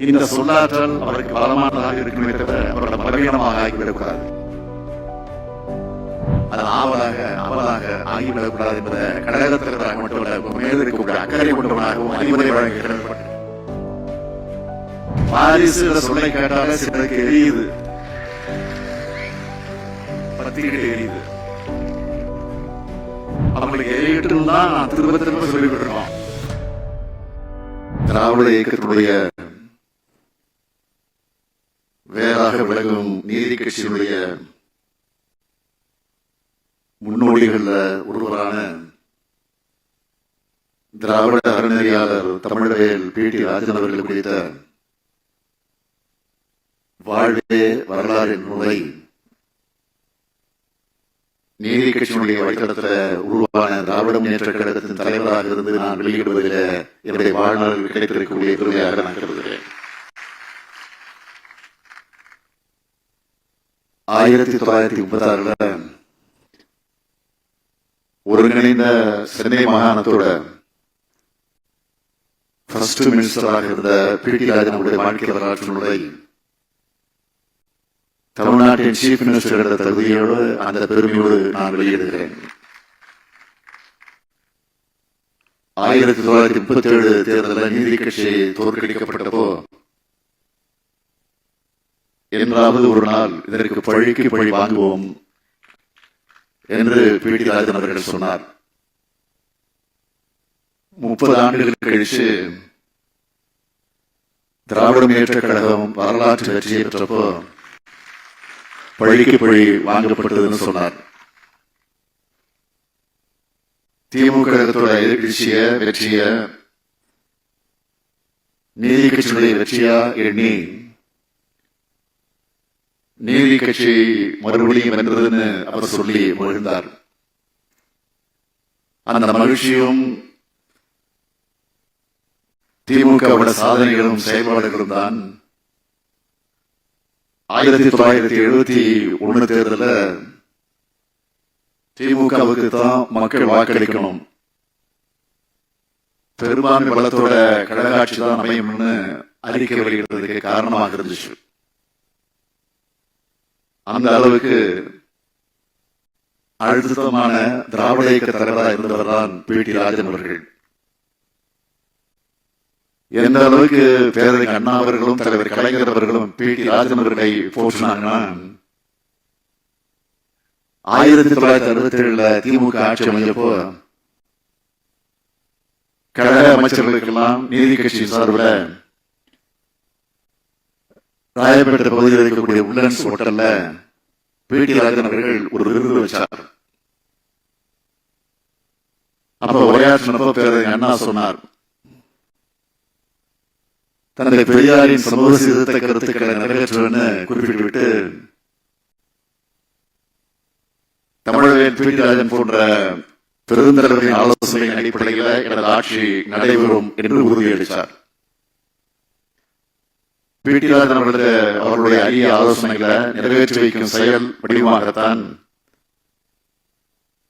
இந்த சொல்லாற்றல் அவருக்கு பலமானதாக இருக்குமே தவிர அவரோட பலவீனமாக ஆகிவிடக்கூடாது, அது அவலாக ஆகிவிடக்கூடாது என்பதை கழகத் தலைவராக மட்டுமல்ல, மேலிருக்கக்கூடிய அக்கறை கொண்டவனாகவும் அறிவுரை வழங்குகிறது. வாரிசு சொல்லை கேட்டாலே சிலருக்கு எரியுது, பத்திரிகை எரியுது. அவங்களுக்கு எரியிட்டு தான் நான் திரும்ப திரும்ப சொல்லிவிட்டு இருக்கோம். திராவிட இயக்கத்தினுடைய வேறாக விலகும் நீதி கட்சியினுடைய முன்னோடிகள்ல ஒருவரான திராவிட அறநெறியாளர் தமிழவேல் பி.டி. ராஜன் அவர்கள் குறித்த வாழ்வே வரலாறு நூலை நீதி கட்சியினுடைய வழித்தடத்தில் உருவான திராவிட முன்னேற்ற கழகத்தின் தலைவராக இருந்து நான் வெளியிடுவதில் என்னுடைய வாழ்நாளில் கிடைத்திருக்கக்கூடிய பெருமையாக நான் கருதுகிறேன். 1936 ஒருங்கிணைந்த சென்னை மாகாணத்தோட ஃபர்ஸ்ட் மினிஸ்டராக இருந்த பி.டி. ராஜனுடைய வாழ்க்கை வரலாற்று நூலை தமிழ்நாட்டின் சீஃப் மினிஸ்டர் என்ற தகுதியோடு அந்த பெருமையோடு நான் வெளியிடுகிறேன். 1937 தேர்தலில் நீதி கட்சி தோற்கடிக்கப்பட்டப்போ என்றாவது ஒரு நாள் இதற்கு பழிக்கு பழி வாங்குவோம் என்று பி.டி. ராஜன் அவர்கள் சொன்னார். 30 ஆண்டுகள் கழிச்சு திராவிட முன்னேற்ற கழகம் வரலாற்று வெற்றியை பெற்றப்போ பழிக்கு பழி வாங்கப்பட்டதுன்னு சொன்னார். திமுக வெற்றிய நீதி கட்சியுடைய வெற்றியா எண்ணி நீதி கட்சி மறுபடியும் வென்றதுன்னு அவர் சொல்லி மகிழ்ந்தார். அந்த மகிழ்ச்சியும் திமுகவோட சாதனைகளும் செயல்பாடுகளும் தான் 1971 தேர்தலில் திமுகவுக்கு தான் மக்கள் வாக்களிக்கணும், பெரும்பான்மை பலத்தோட கழக ஆட்சி தான் அமையும்னு அறிக்கை வெளியிடுறதுக்கு காரணமாக இருந்துச்சு. அந்த அளவுக்கு அழுத்தமான திராவிட இயக்க தலைவராக இருந்தவர் தான் பி.டி. ராஜன் அவர்கள். எந்த அளவுக்கு பேரறிஞர் அண்ணா அவர்களும் தலைவர் கலைஞர் அவர்களும் பி.டி. ராஜன் அவர்களை போற்றினாங்கன்னா, 1967 திமுக ஆட்சி அமைஞ்சப்போ கழக அமைச்சர்களுக்கெல்லாம் நீதி கட்சி சார்பில் ராயப்பேட்டை பகுதியில் இருக்கக்கூடிய உட்லண்ட்ஸ் ஹோட்டல்ல பி.டி. ராஜன் அவர்கள் ஒரு விருது வச்சார். அப்ப உரையாற்றினப்போ பேரறிஞர் அண்ணா சொன்னார், தன்னுடைய பெரியாரின் சமூக சீர்திருத்த கருத்துக்களை நிறைவேற்றுவேன்னு குறிப்பிட்டுவிட்டு தமிழவேல் பி.டி. ராஜன் போன்ற பெருந்தலைவர்களின் ஆலோசனையின் அடிப்படையில் எனது ஆட்சி நடைபெறும் என்று உறுதியளித்தார். பி.டி. ராஜன் அவர்களுடைய அரிய ஆலோசனைகளை நிறைவேற்றி வைக்கும் செயல் வடிவமாகத்தான்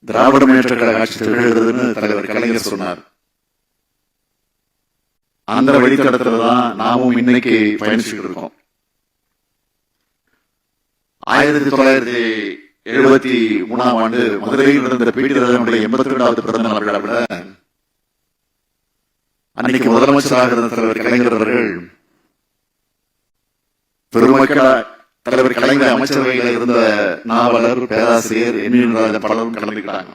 திராவிட முன்னேற்ற கழக ஆட்சி திகழ்கிறதுன்னு தலைவர் கலைஞர் சொன்னார். அந்த வழித்தடத்துல தான் நாமும் இன்னைக்கு பயணிச்சுட்டு இருக்கோம். 1973 மதுரையில் நடந்த பி.டி. ராஜனுடைய 82வது பிறந்த நாள் விழாவில் அன்னைக்கு முதலமைச்சராக இருந்த தலைவர் கலைஞர் அவர்கள் பெருமக்கள் தலைவர் கலைஞர் அமைச்சரவையில் இருந்த நாவலர், பேராசிரியர் என்.வி. பலரும் கலந்துக்கிறாங்க.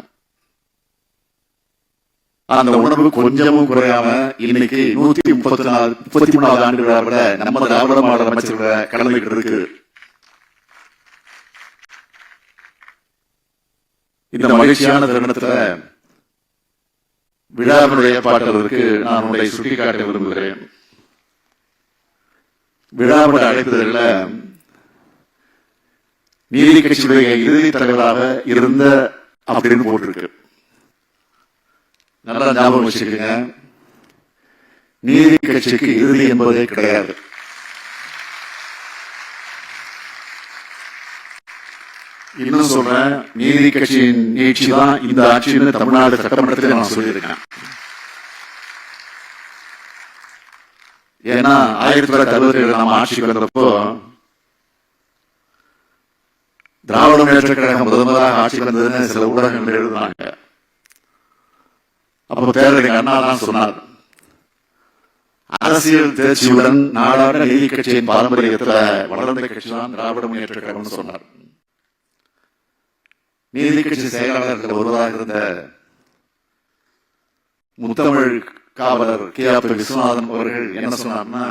அந்த உணர்வு கொஞ்சமும் குறையாம இன்னைக்கு 133வது ஆண்டு விழாவில் நம்ம திராவிட மாடல் அமைச்சர்களை கலந்துகிட்டு இருக்கு. இந்த மகிழ்ச்சியான தருணத்துல விழாவினுடைய ஏற்பாட்டாளருக்கு நான் உங்களை சுட்டிக்காட்ட விரும்புகிறேன். விழாவோட அழைப்புதல்ல நீதி கட்சியுடைய இறுதி தலைவராக இருந்த அப்படின்னு போட்டிருக்கு. நல்லா ஞாபகம் வச்சுக்கோங்க, நீதி கட்சிக்கு இறுதி என்பதே கிடையாது. இன்னும் சொல்றேன், நீதி கட்சியின் நீட்சி தான் இந்த ஆட்சின்னு தமிழ்நாடு சட்டமன்றத்தில் நான் சொல்லியிருக்கேன். ஏன்னா 1967 நாம் ஆட்சிக்கு வந்தப்போ திராவிட முன்னேற்ற கழகம் முதலாக ஆட்சிக்கு வந்ததுன்னு சில ஊடகங்கள் எழுதினாங்க. அப்போ பேரறிஞர் அண்ணா தான் சொன்னார், அரசியல் தேர்ச்சியுடன் நாடாட நீதி கட்சியின் பாரம்பரியத்தில் வளர்ந்த கட்சி தான் திராவிட முன்னேற்ற கழகம் சொன்னார். நீதி கட்சி செயலாளர்கள் ஒருவராக இருந்த முத்தமிழ் காவலர் கே.ஆர். விஸ்வநாதன் அவர்கள் என்ன சொன்னார்னா,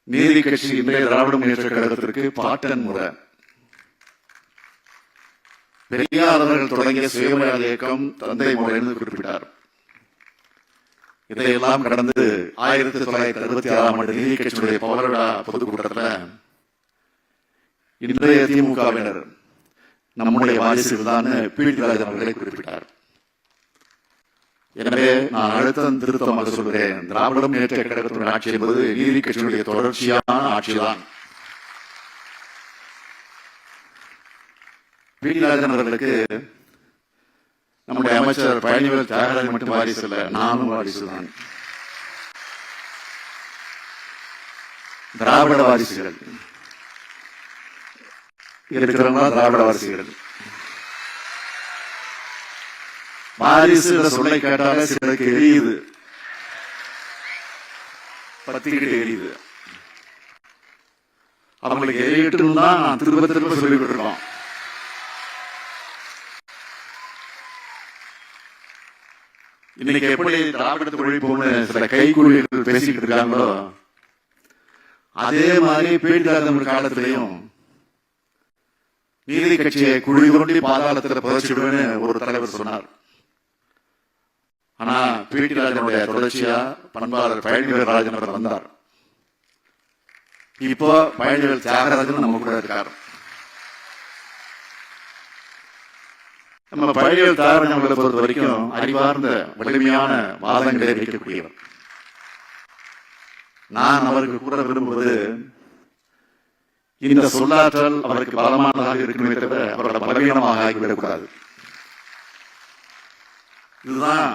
நீதி கட்சி இன்றைய திராவிட முன்னேற்ற கழகத்திற்கு பாட்டன் முறை. பெரியார் அவர்கள் தொடங்கிய சுயமரியாதை இயக்கம் தந்தை முறை என்று குறிப்பிட்டார். இதையெல்லாம் கடந்து 1966ஆம் ஆண்டு நீதி கட்சியுடைய பவரடா பொதுக்கூட்டத்தில் இன்றைய திமுகவினர் நம்முடைய வாரிசுகள் தான் பி.டி. ராஜன் அவர்களை குறிப்பிட்டார். எனவே நான் அழுத்தம் திருத்தமாக சொல்கிறேன், திராவிட முன்னேற்ற கழகத்தின் ஆட்சி என்பது நீதி கட்சியினுடைய தொடர்ச்சியான ஆட்சிதான். பி.டி. ராஜன் அவர்களுக்கு நம்முடைய அமைச்சர் பழனிவேல் தியாகராஜன் மட்டும் வாரிசு இல்ல, நானும் வாரிசுதான். திராவிட வாரிசுகள் இருக்கிறவங்க திராவிட வாரிசுகள். வாரிசு சொல்லை கேட்டாலே சிலருக்கு எரியுது, பத்திக்கிட்டு எரியுது. அவங்களுக்கு எரியட்டும் தான் நான் திரும்ப திரும்ப சொல்லிக்கிட்டு இருக்கோம். இன்னைக்கு எப்படி திராவிடத்தை ஒழிப்போம்னு சில கைக்கூலிகள் பேசிக்கிட்டு இருக்காங்களோ, அதே மாதிரி பி.டி. காலத்திலையும் நீதி கட்சியை குழி தோண்டி பாதாளத்தில் புதைச்சிடுவேன்னு ஒரு தலைவர் சொன்னார். ஆனா பி.டி. ராஜனுடைய தொடர்ச்சியா பண்பாளர் பழனிவேல் ராஜன் அவர் வந்தார். இப்போ பழனிவேல் தியாகராஜன் நம்ம கூட இருக்கார். நம்ம பழனிவேல் தியாகராஜன் அவர்களை பொறுத்த வரைக்கும் அறிவார்ந்த வலிமையான வாதங்களை வைக்கக்கூடியவர். நான் அவருக்கு கூட விரும்புவது, இந்த சொல்லாற்றல் அவருக்கு பலமானதாக இருக்குமே தவிர அவரோட பலவீனமாக ஆகிவிடக்கூடாது. இதுதான்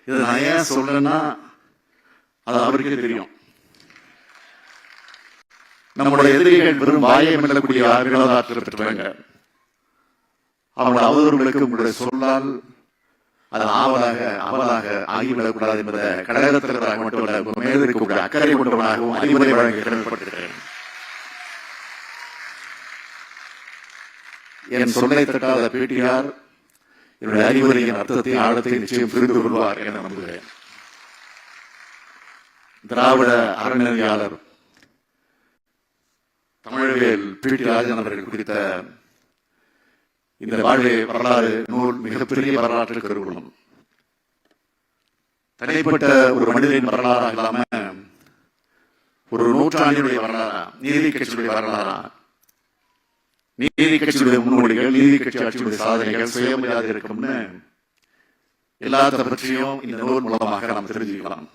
இதை நான் ஏன் சொல்றேன்னா, அது அவருக்கே தெரியும். நம்முடைய எதிரிகள் வெறும் வாயை மெல்லக்கூடிய வினோதாற்றல் பெற்றவங்க. அவங்களோட அவதூறுகளுக்கு உங்களுடைய சொல்லால் அது அவலாக ஆகிவிடக்கூடாது என்பதை கழகத்தினராக மட்டுமல்ல, மேல் இருக்கக்கூடிய அக்கறை கொண்டவனாகவும் அறிவுரை வழங்க கடமைப்பட்டிருக்கிறேன். என் சொல்லை தட்டாத பி.டி.ஆர் என்னுடைய அறிவுரையின் அர்த்தத்தை ஆழத்தை நிச்சயம் புரிந்து கொள்வார் என நம்புகிறேன். திராவிட அறநெறியாளர் தமிழ்வேல் பி.டி. ராஜன் அவர்கள் குறித்த இந்த வாழ்வை வரலாறு நூல் மிகப்பெரிய வரலாற்று கருவூலம். தனிப்பட்ட ஒரு மனிதனின் வரலாறாக இல்லாம ஒரு நூற்றாண்டினுடைய வரலாறா, நீதி கட்சியுடைய வரலாறா, நீதி கட்சியுடைய முன்னோடிகள், நீதி கட்சி ஆட்சியுடைய சாதனைகள், சுயமரியாதை இருக்கும்னு எல்லாத்த பற்றியும் இந்த நூல் மூலமாக நாம் தெரிஞ்சுக்கலாம்.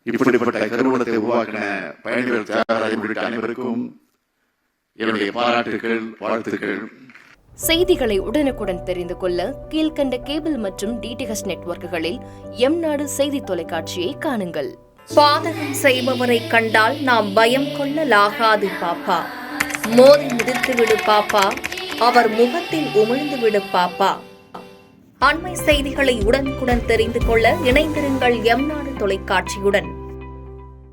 இப்படிப்பட்ட கருவூலத்தை உருவாக்கின பழனிவேல் தியாகராஜன் உள்ளிட்ட அனைவருக்கும் என்னுடைய பாராட்டுகள், வாழ்த்துக்கள். செய்திகளை உடனுக்குடன் தெரிந்து கொள்ள கீழ்கண்ட கேபிள் மற்றும் DTH நெட்வொர்க்குகளில் எம்நாடு செய்தி தொலைக்காட்சியை காணுங்கள். பாதகம் செய்பவரை கண்டால் நாம் பயம் கொள்ளலாகாது பாப்பா. மோதி மிதித்துவிடு பாப்பா, அவர் முகத்தில் உமிழ்ந்து விடு பாப்பா. அண்மை செய்திகளை உடனுக்குடன் தெரிந்து கொள்ள இணைந்திருங்கள் எம்நாடு தொலைக்காட்சியுடன்.